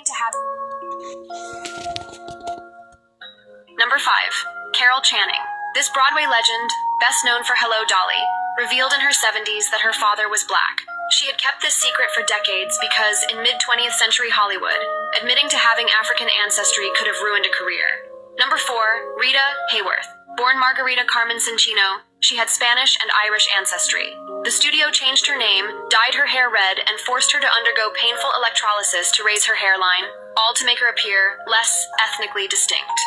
admitting to having... Number 5. Carol Channing. This Broadway legend, best known for Hello, Dolly, revealed in her 70s that her father was black. She had kept this secret for decades because, in mid-20th century Hollywood, admitting to having African ancestry could have ruined a career. Number 4. Rita Hayworth. Born Margarita Carmen Cincino, she had Spanish and Irish ancestry. The studio changed her name, dyed her hair red, and forced her to undergo painful electrolysis to raise her hairline, all to make her appear less ethnically distinct.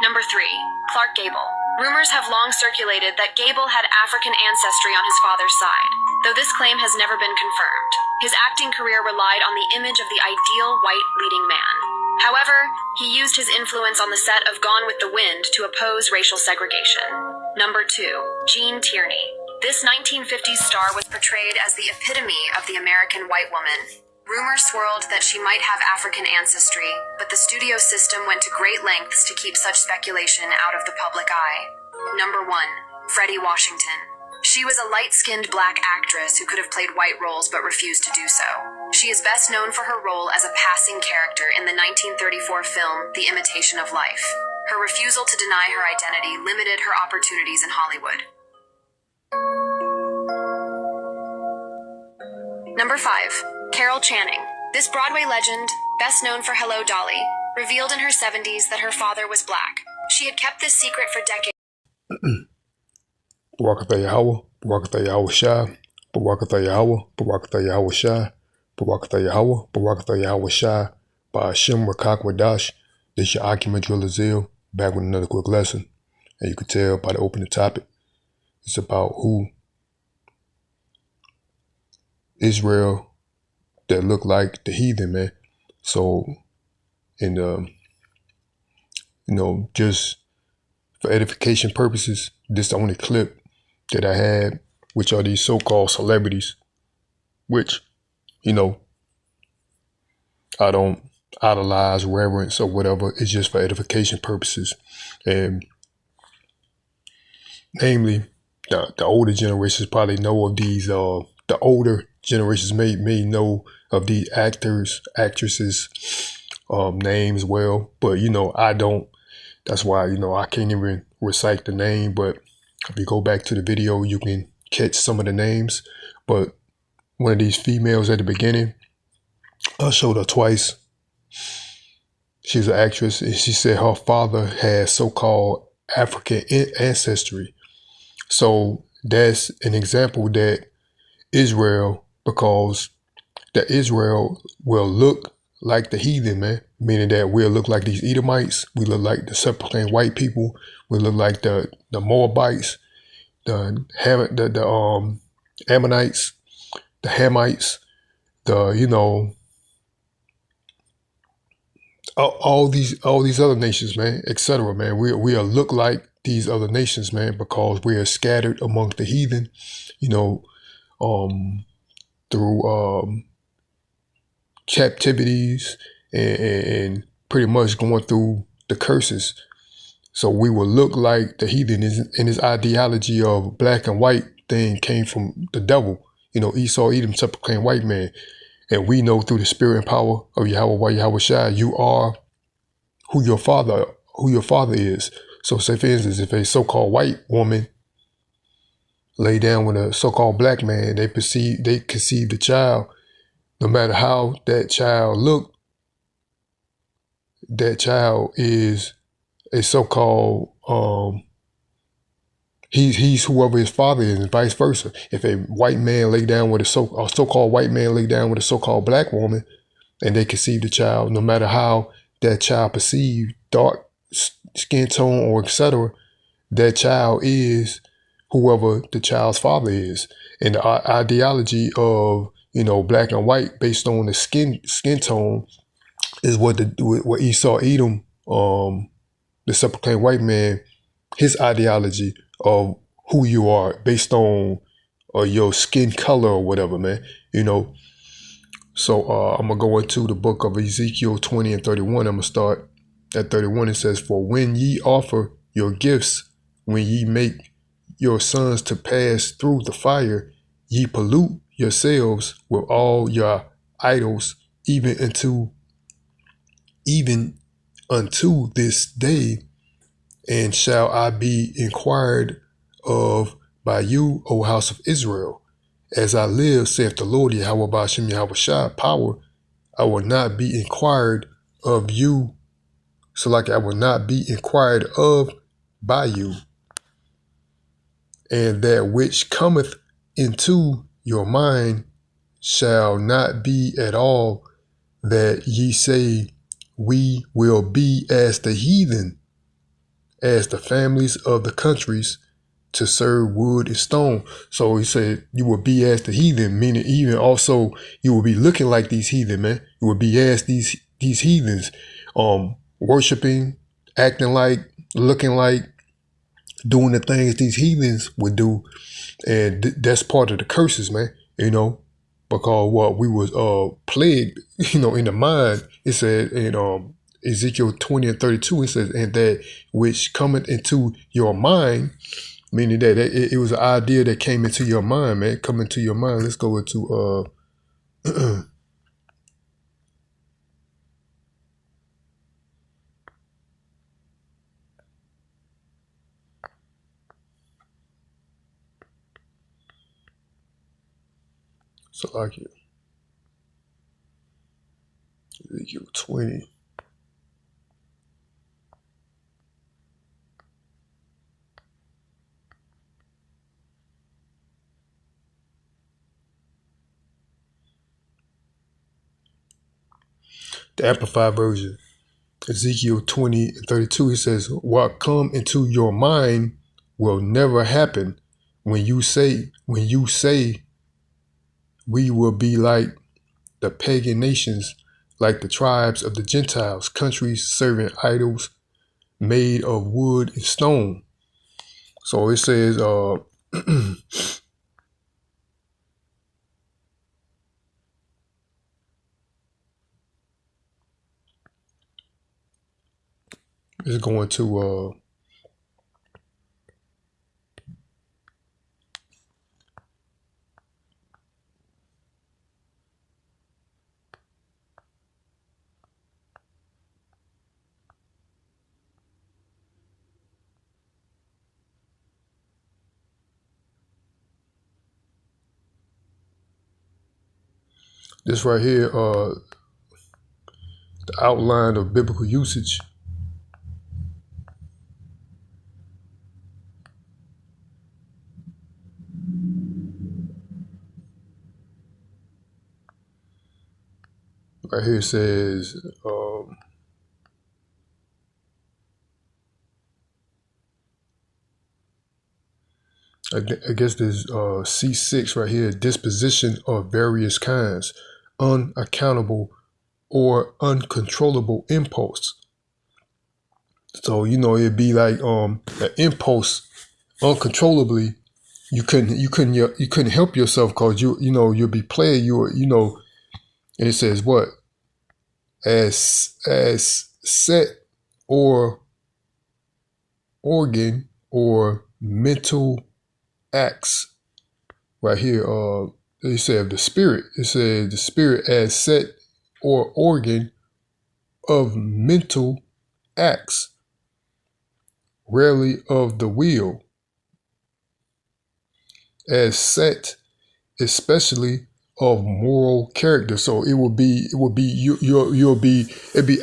Number 3. Clark Gable. Rumors have long circulated that Gable had African ancestry on his father's side, though this claim has never been confirmed. His acting career relied on the image of the ideal white leading man. However, he used his influence on the set of Gone with the Wind to oppose racial segregation. Number 2. Jean Tierney. This 1950s star was portrayed as the epitome of the American white woman. Rumors swirled that she might have African ancestry, but the studio system went to great lengths to keep such speculation out of the public eye. Number 1. Freddie Washington. She was a light-skinned black actress who could have played white roles but refused to do so. She is best known for her role as a passing character in the 1934 film The Imitation of Life. Her refusal to deny her identity limited her opportunities in Hollywood. Number 5. Carol Channing. This Broadway legend, best known for Hello, Dolly, revealed in her 70s that her father was black. She had kept this secret for decades. Barakatha Yahweh, Barakatha Yahweh Shai, Barakatha Yahweh, Barakatha Yahweh Shai, Barakatha Yahweh, Barakatha Yahweh Shai, by Hashem Rakak Wadash. This is your Akiman Drill Azil, back with another quick lesson. And you can tell by the opening topic, it's about who Israel that look like the heathen, man. So, just for edification purposes, this is the only clip that I had, which are these so-called celebrities, which, I don't idolize, reverence, or whatever. It's just for edification purposes. And namely, the older generations probably know of these, the older generations may know of these actors, actresses, names well, but I don't. That's why, I can't even recite the name, but if you go back to the video, you can catch some of the names. But one of these females at the beginning, I showed her twice. She's an actress, and she said her father has so-called African ancestry. So that's an example that Israel, because that Israel will look like the heathen, man, meaning that we'll look like these Edomites, we look like the sepulchral white people, we look like the Moabites, the Ammonites, the Hamites, all these other nations, man, etc. Man, we'll look like these other nations, man, because we are scattered amongst the heathen, through captivities and pretty much going through the curses. So we will look like the heathen, and his ideology of black and white thing came from the devil. Esau, Edom, sepulchral white man. And we know through the spirit and power of Yahweh, Yahweh Shai, you are who your father is. So say for instance, if a so-called white woman lay down with a so-called black man, they conceive the child, no matter how that child looked, that child is a so-called, he's whoever his father is, and vice versa. If a white man lay down with a so-called white man lay down with a so-called black woman, and they conceive the child, no matter how that child perceived, dark skin tone or etc., that child is whoever the child's father is. And the ideology of black and white based on the skin tone is what Esau, Edom, the sepulchral white man, his ideology of who you are based on your skin color or whatever, man. So I'm gonna go into the book of Ezekiel 20 and 31. I'm gonna start at 31. It says, "For when ye offer your gifts, when ye make your sons to pass through the fire, ye pollute yourselves with all your idols, even unto even unto this day, and shall I be inquired of by you, O house of Israel. As I live, saith the Lord, Yahweh Bashem Yahweh Shai, power, I will not be inquired of you, so like I will not be inquired of by you. And that which cometh into your mind shall not be at all that ye say, we will be as the heathen, as the families of the countries, to serve wood and stone. So he said you will be as the heathen, meaning even also you will be looking like these heathen, man. You will be as these heathens, worshiping, acting like, looking like, doing the things these heathens would do. And that's part of the curses, man, because what we was plagued, in the mind. It said in Ezekiel 20 and 32, it says, and that which cometh into your mind, meaning that it was an idea that came into your mind, man, come into your mind. Let's go into so like Ezekiel 20. The Amplified Version. Ezekiel 20 and 32, it says, what come into your mind will never happen when you say, we will be like the pagan nations, like the tribes of the Gentiles, countries serving idols made of wood and stone. So it says, it's going to, this right here, the outline of biblical usage. Right here it says, I guess there's C6 right here, disposition of various kinds, unaccountable or uncontrollable impulse. So, it'd be like an impulse uncontrollably. You couldn't help yourself because you'll be playing, and it says what? As set or organ or mental acts. Right here, it said the spirit. It said the spirit as set or organ of mental acts, rarely of the will, as set, especially of moral character. So it'd be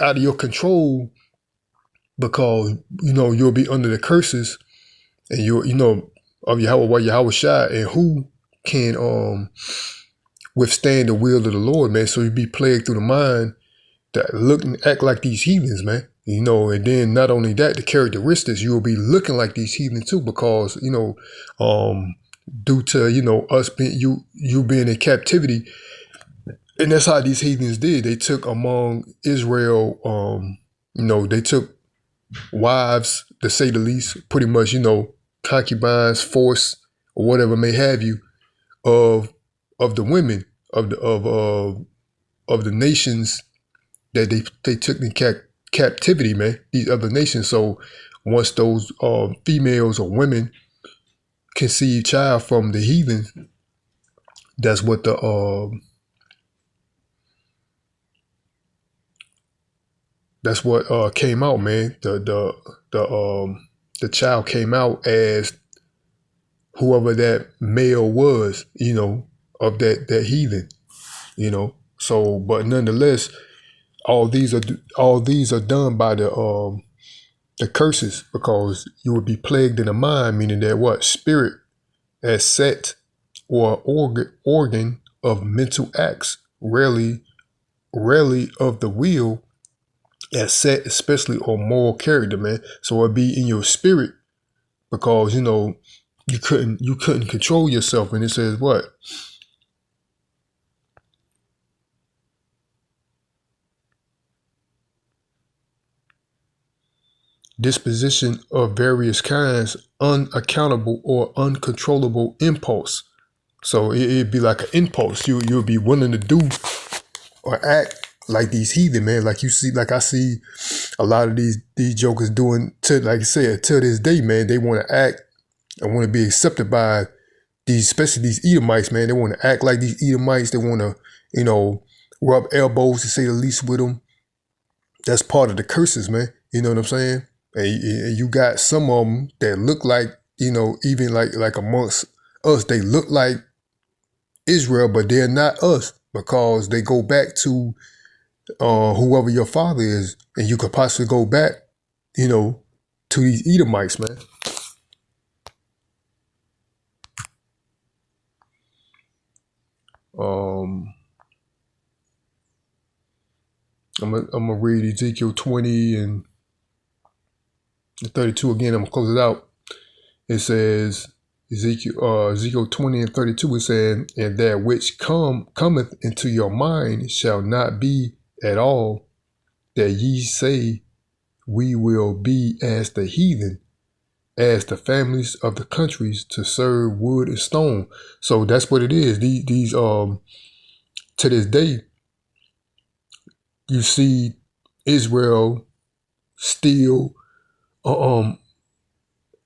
out of your control because you'll be under the curses and of Yahweh Shai, and who can withstand the will of the Lord, man. So you'd be plagued through the mind that look and act like these heathens, man. And then not only that, the characteristics, you'll be looking like these heathens too, because due to us being you being in captivity. And that's how these heathens did. They took among Israel, they took wives, to say the least, pretty much, concubines, force, or whatever may have you, of the women of the nations that they took in captivity, man. These other nations. So once those females or women conceive child from the heathen, that's what the That's what came out, man. The child came out as whoever that male was, of that heathen, So, but nonetheless, all these are done by the curses, because you would be plagued in the mind, meaning that what spirit as set or organ of mental acts, rarely of the will as set, especially or moral character, man. So it'd be in your spirit, because you couldn't control yourself, and it says what? Disposition of various kinds, unaccountable or uncontrollable impulse. So it'd be like an impulse. You'll be willing to do or act like these heathen, man. Like I see a lot of these jokers doing, to, like I said, till this day, man. They want to act and want to be accepted by these, especially these Edomites, man. They want to act like these Edomites. They want to, rub elbows, to say the least, with them. That's part of the curses, man. You know what I'm saying? And you got some of them that look like, even like amongst us, they look like Israel, but they're not us, because they go back to whoever your father is, and you could possibly go back, to these Edomites, man. I'm gonna read Ezekiel 20 and 32 again. I'm gonna close it out. It says, Ezekiel 20 and 32, it said, and that which cometh into your mind shall not be at all, that ye say, we will be as the heathen, as the families of the countries, to serve wood and stone. So that's what it is. These to this day, you see Israel still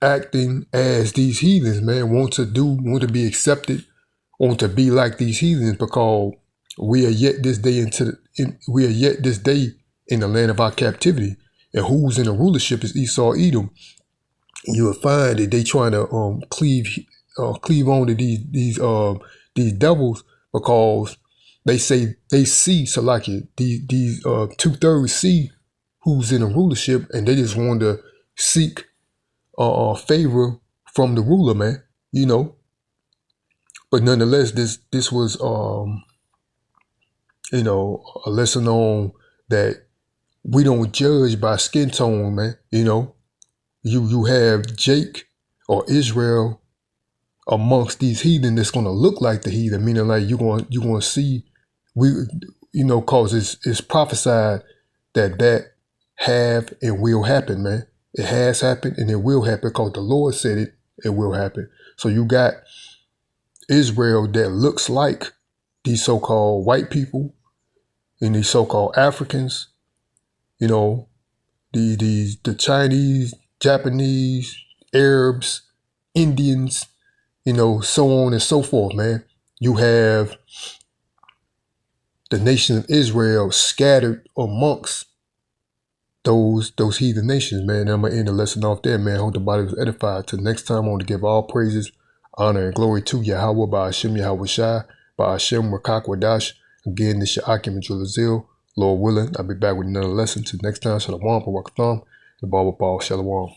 acting as these heathens, man. Want to be accepted, want to be like these heathens, because we are yet this day in the land of our captivity. And who's in the rulership is Esau, Edom. And you will find that they trying to cleave on to these devils, because they say they see Salaki, these 2/3 see who's in the rulership, and they just want to seek favor from the ruler, man. But nonetheless, this was a lesson on that we don't judge by skin tone, man. You have Jake or Israel amongst these heathen that's gonna look like the heathen, meaning like you're gonna see, cause it's prophesied that have and will happen, man. It has happened and it will happen, because the Lord said it will happen. So you got Israel that looks like these so-called white people and these so-called Africans, the Chinese, Japanese, Arabs, Indians, so on and so forth, man. You have the nation of Israel scattered amongst those heathen nations, man. And I'm gonna end the lesson off there, man. I hope the body was edified. Till next time, I want to give all praises, honor, and glory to Yahweh, by Hashem Yahweh Shai, by Hashem Rakak Wadash. Again, this is your Akim and Julazil. Lord willing, I'll be back with another lesson. Till next time, Shalom, Barakatham, and Baba Shalom.